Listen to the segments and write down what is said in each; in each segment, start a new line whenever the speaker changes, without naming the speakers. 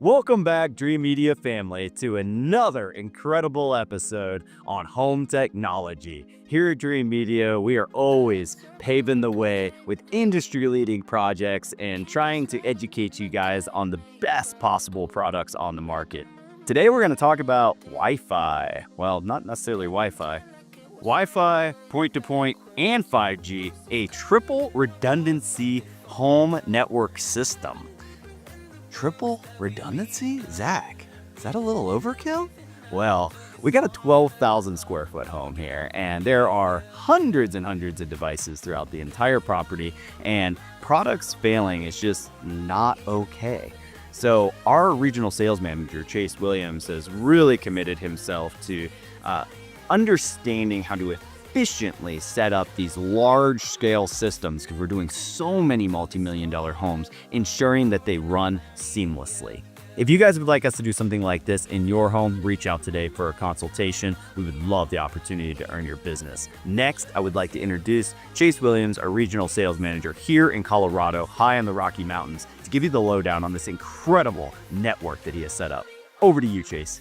Welcome back, Dream Media family, to another incredible episode on home technology. Here at Dream Media, we are always paving the way with industry-leading projects and trying to educate you guys on the best possible products on the market. Today, we're going to talk about Wi-Fi. Well, not necessarily Wi-Fi. Wi-Fi, point-to-point, and 5G, a triple redundancy home network system. Triple redundancy? Zach, is that a little overkill? Well, we got a 12,000 square foot home here, and there are hundreds and hundreds of devices throughout the entire property, and products failing is just not okay. So our regional sales manager, Chase Williams, has really committed himself to understanding how to efficiently set up these large-scale systems, because we're doing so many multi-million-dollar homes, ensuring that they run seamlessly. If you guys would like us to do something like this in your home, reach out today for a consultation. We would love the opportunity to earn your business. Next, I would like to introduce Chase Williams, our regional sales manager here in Colorado, high in the Rocky Mountains, to give you the lowdown on this incredible network that he has set up. Over to you, Chase.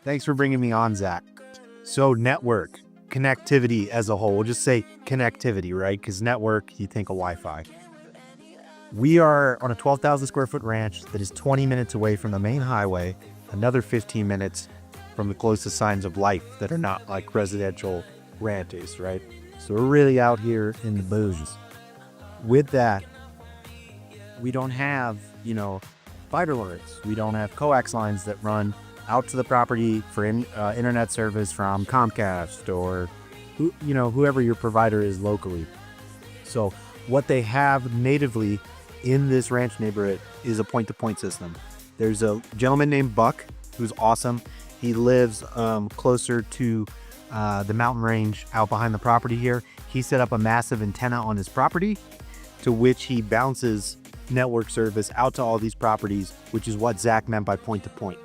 Thanks for bringing me on, Zach. So network, connectivity as a whole, we'll just say connectivity, right? Because network, you think of Wi-Fi. We are on a 12,000 square foot ranch that is 20 minutes away from the main highway, another 15 minutes from the closest signs of life that are not like residential ranches, right? So we're really out here in the bouges. With that, we don't have, fiber lines. We don't have coax lines that run out to the property for internet service from Comcast or whoever your provider is locally. So what they have natively in this ranch neighborhood is a point-to-point system. There's a gentleman named Buck who's awesome. He lives closer to the mountain range out behind the property here. He set up a massive antenna on his property to which he bounces network service out to all these properties, which is what Zach meant by point-to-point.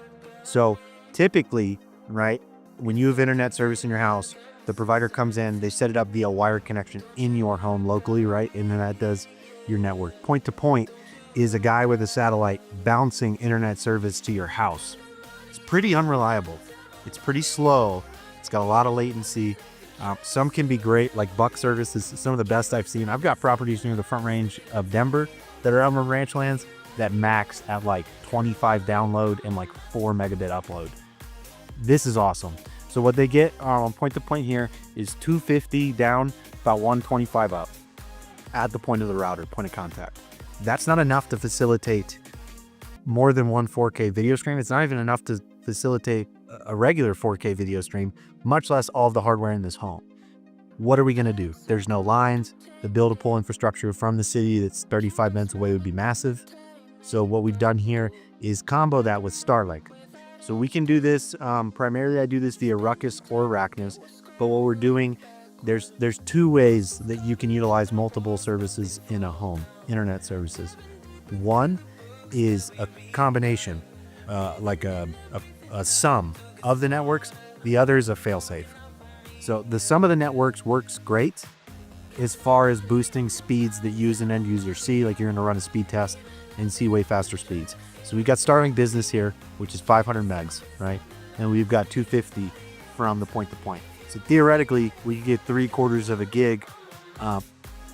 So typically, right, when you have internet service in your house, the provider comes in, they set it up via wired connection in your home locally, right? And then that does your network. Point to point is a guy with a satellite bouncing internet service to your house. It's pretty unreliable. It's pretty slow. It's got a lot of latency. Some can be great, like Buck service is some of the best I've seen. I've got properties near the Front Range of Denver that are on the ranch lands that max at like 25 download and like 4 megabit upload. This is awesome. So what they get on point to point here is 250 down, about 125 up at the point of the router, point of contact. That's not enough to facilitate more than one 4K video stream. It's not even enough to facilitate a regular 4K video stream, much less all of the hardware in this home. What are we going to do? There's no lines. The buildable infrastructure from the city that's 35 minutes away would be massive. So what we've done here is combo that with Starlink. So we can do this, primarily I do this via Ruckus or Arachnus, but what we're doing, there's two ways that you can utilize multiple services in a home, internet services. One is a combination, like a sum of the networks. The other is a failsafe. So the sum of the networks works great as far as boosting speeds that you as an end user see, like you're gonna run a speed test and see way faster speeds. So we've got Starlink Business here, which is 500 megs, right? And we've got 250 from the point to point. So theoretically, we could get 3/4 of a gig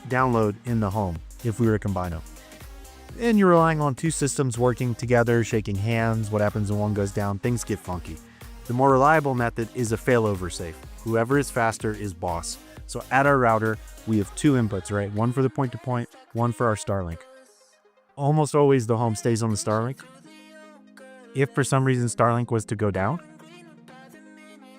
download in the home if we were to combine them. And you're relying on two systems working together, shaking hands. What happens when one goes down? Things get funky. The more reliable method is a failover safe. Whoever is faster is boss. So at our router, we have two inputs, right? One for the point to point, one for our Starlink. Almost always the home stays on the Starlink. If for some reason Starlink was to go down,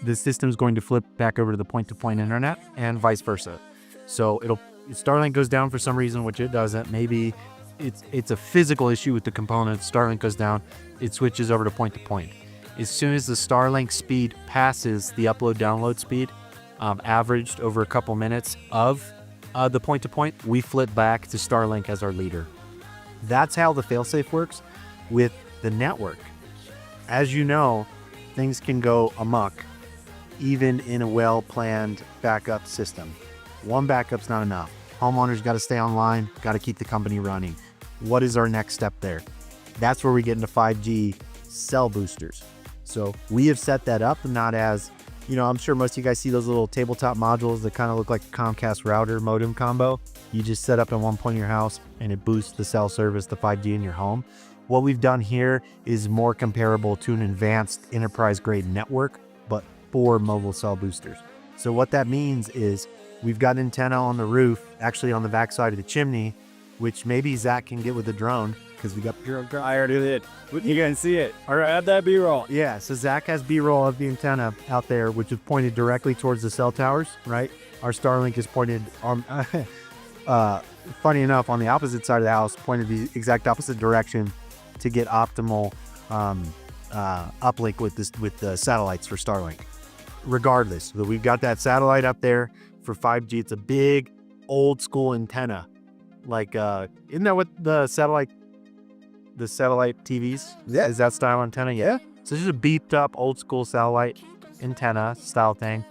the system is going to flip back over to the point-to-point internet and vice versa. So if Starlink goes down for some reason, which it doesn't, maybe it's a physical issue with the component, Starlink goes down, it switches over to point-to-point. As soon as the Starlink speed passes the upload-download speed, averaged over a couple minutes of the point-to-point, we flip back to Starlink as our leader. That's how the failsafe works. With the network. As you know, things can go amok even in a well-planned backup system. One backup's not enough. Homeowners got to stay online, got to keep the company running. What is our next step there? That's where we get into 5G cell boosters. So we have set that up not as, I'm sure most of you guys see those little tabletop modules that kind of look like a Comcast router modem combo. You just set up at one point in your house and it boosts the cell service, the 5G in your home. What we've done here is more comparable to an advanced enterprise grade network, but for mobile cell boosters. So what that means is we've got an antenna on the roof, actually on the backside of the chimney, which maybe Zach can get with the drone because we got
I already did. You can see it. All right, add that B-roll.
Yeah, so Zach has B-roll of the antenna out there, which is pointed directly towards the cell towers, right? Our Starlink is pointed on, funny enough, on the opposite side of the house, pointed the exact opposite direction to get optimal uplink with the satellites for Starlink. Regardless, so we've got that satellite up there for 5G. It's a big, old school antenna. Like, isn't that what the satellite TVs?
Yeah.
Is that style antenna? Yeah. So it's just a beeped up old school satellite antenna style thing.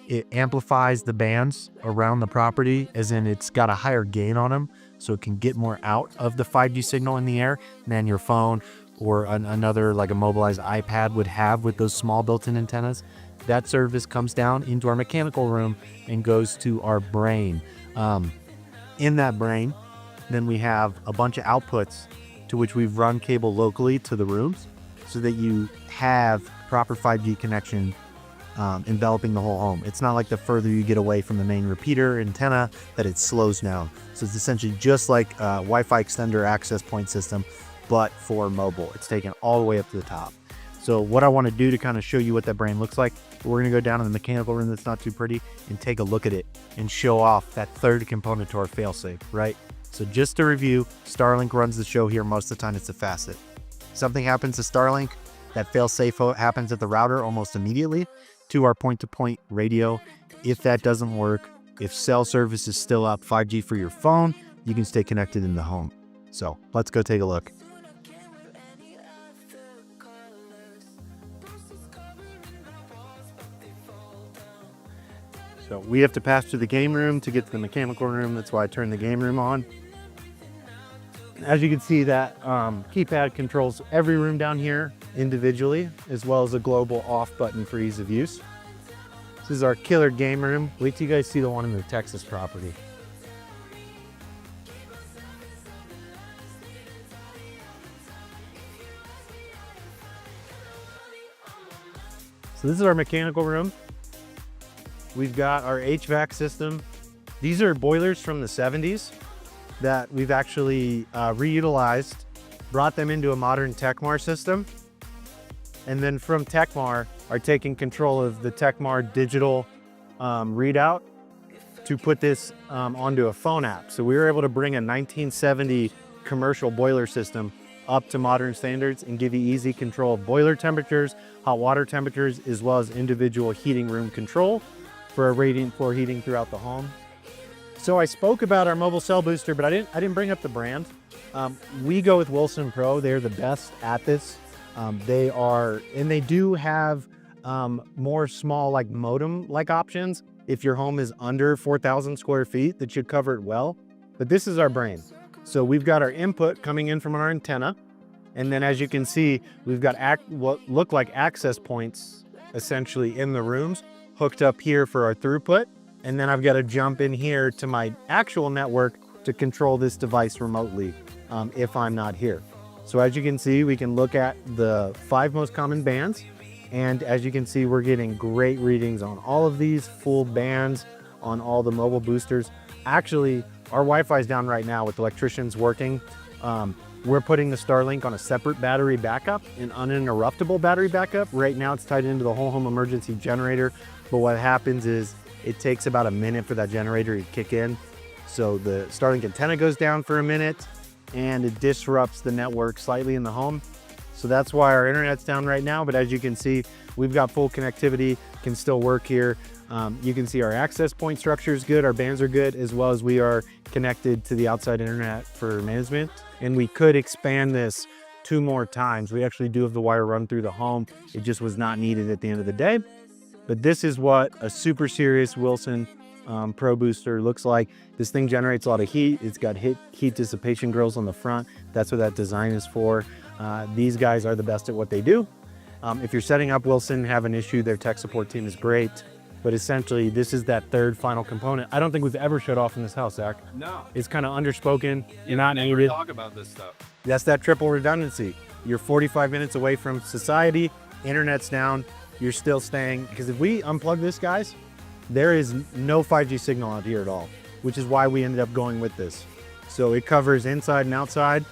It amplifies the bands around the property, as in it's got a higher gain on them, so it can get more out of the 5G signal in the air than your phone or another, like a mobilized iPad would have with those small built-in antennas. That service comes down into our mechanical room and goes to our brain. In that brain, then we have a bunch of outputs to which we've run cable locally to the rooms so that you have proper 5G connection enveloping the whole home. It's not like the further you get away from the main repeater antenna that it slows down. So it's essentially just like a Wi-Fi extender access point system, but for mobile. It's taken all the way up to the top. So what I want to do to kind of show you what that brain looks like, we're going to go down in the mechanical room that's not too pretty and take a look at it and show off that third component to our failsafe, right? So just to review, Starlink runs the show here. Most of the time it's a facet. Something happens to Starlink, that failsafe happens at the router almost immediately to our point-to-point radio. If that doesn't work, if cell service is still up, 5G for your phone, you can stay connected in the home. So let's go take a look. So we have to pass through the game room to get to the mechanical room. That's why I turned the game room on. As you can see, that keypad controls every room down here individually, as well as a global off button for ease of use. This is our killer game room. Wait till you guys see the one in the Texas property. So this is our mechanical room. We've got our HVAC system. These are boilers from the 70s that we've actually reutilized, brought them into a modern Tecmar system, and then from Tecmar are taking control of the Tecmar digital readout to put this onto a phone app. So we were able to bring a 1970 commercial boiler system up to modern standards and give you easy control of boiler temperatures, hot water temperatures, as well as individual heating room control for a radiant floor heating throughout the home. So I spoke about our mobile cell booster, but I didn't bring up the brand. We go with Wilson Pro. They're the best at this. They do have more small, like modem-like options. If your home is under 4,000 square feet, that should cover it well. But this is our brain. So we've got our input coming in from our antenna. And then as you can see, we've got what look like access points essentially in the rooms hooked up here for our throughput. And then I've got to jump in here to my actual network to control this device remotely if I'm not here. So as you can see, we can look at the 5 most common bands. And as you can see, we're getting great readings on all of these full bands on all the mobile boosters. Actually, our Wi-Fi is down right now with electricians working. We're putting the Starlink on a separate battery backup, an uninterruptible battery backup. Right now it's tied into the whole home emergency generator. But what happens is it takes about a minute for that generator to kick in. So the Starlink antenna goes down for a minute and it disrupts the network slightly in the home. So that's why our internet's down right now. But as you can see, we've got full connectivity, can still work here. You can see our access point structure is good, our bands are good, as well as we are connected to the outside internet for management. And we could expand this 2 more times. We actually do have the wire run through the home. It just was not needed at the end of the day. But this is what a super serious Wilson Pro Booster looks like. This thing generates a lot of heat. It's got heat dissipation grills on the front. That's what that design is for. These guys are the best at what they do. If you're setting up Wilson, have an issue, their tech support team is great. But essentially, this is that third final component. I don't think we've ever shut off in this house, Zach.
No.
It's kind of underspoken. You're not needed.
Talk about this stuff.
That's that triple redundancy. You're 45 minutes away from society, internet's down, you're still staying. Because if we unplug this, guys, there is no 5G signal out here at all, which is why we ended up going with this. So it covers inside and outside.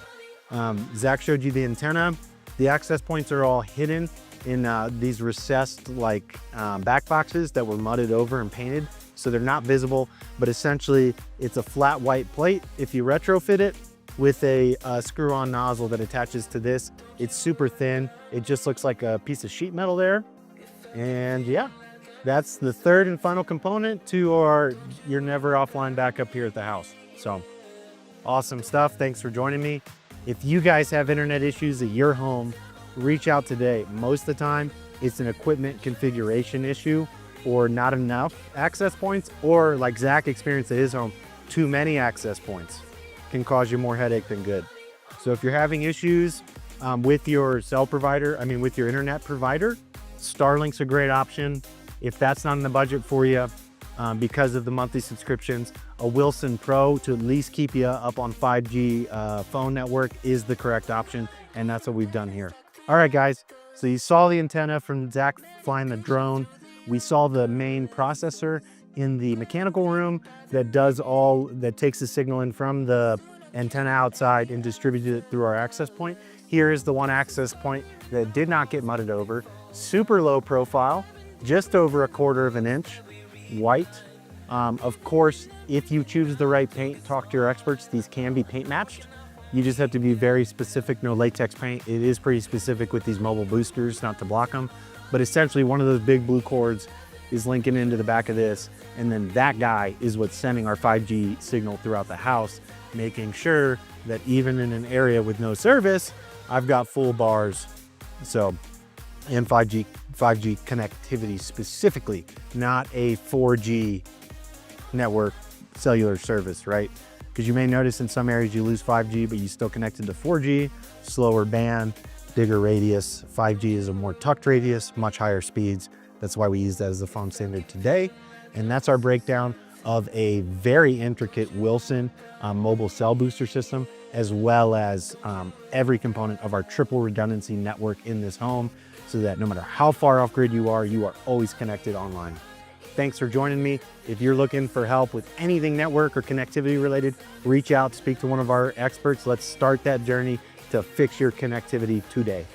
Zach showed you the antenna. The access points are all hidden in these recessed back boxes that were mudded over and painted. So they're not visible, but essentially it's a flat white plate. If you retrofit it with a screw-on nozzle that attaches to this, it's super thin. It just looks like a piece of sheet metal there. And yeah, that's the third and final component to our you're never offline backup here at the house. So awesome stuff. Thanks for joining me. If you guys have internet issues at your home, reach out today. Most of the time, it's an equipment configuration issue or not enough access points, or like Zach experienced at his home, too many access points can cause you more headache than good. So if you're having issues with your with your internet provider, Starlink's a great option. If that's not in the budget for you because of the monthly subscriptions, a Wilson Pro to at least keep you up on 5G phone network is the correct option, and that's what we've done here. All right, guys, so you saw the antenna from Zach flying the drone. We saw the main processor in the mechanical room that takes the signal in from the antenna outside and distributes it through our access point. Here is the one access point that did not get mudded over. Super low profile, just over 1/4 of an inch, white. Of course, if you choose the right paint, talk to your experts. These can be paint matched. You just have to be very specific, no latex paint. It is pretty specific with these mobile boosters, not to block them. But essentially one of those big blue cords is linking into the back of this. And then that guy is what's sending our 5G signal throughout the house, making sure that even in an area with no service, I've got full bars. So, and 5G connectivity specifically, not a 4G network cellular service, right? Because you may notice in some areas you lose 5G, but you still connected to 4G, slower band, bigger radius. 5G is a more tucked radius, much higher speeds. That's why we use that as the phone standard today. And that's our breakdown of a very intricate Wilson mobile cell booster system, as well as every component of our triple redundancy network in this home, so that no matter how far off grid you are always connected online. Thanks for joining me. If you're looking for help with anything network or connectivity related, reach out, speak to one of our experts. Let's start that journey to fix your connectivity today.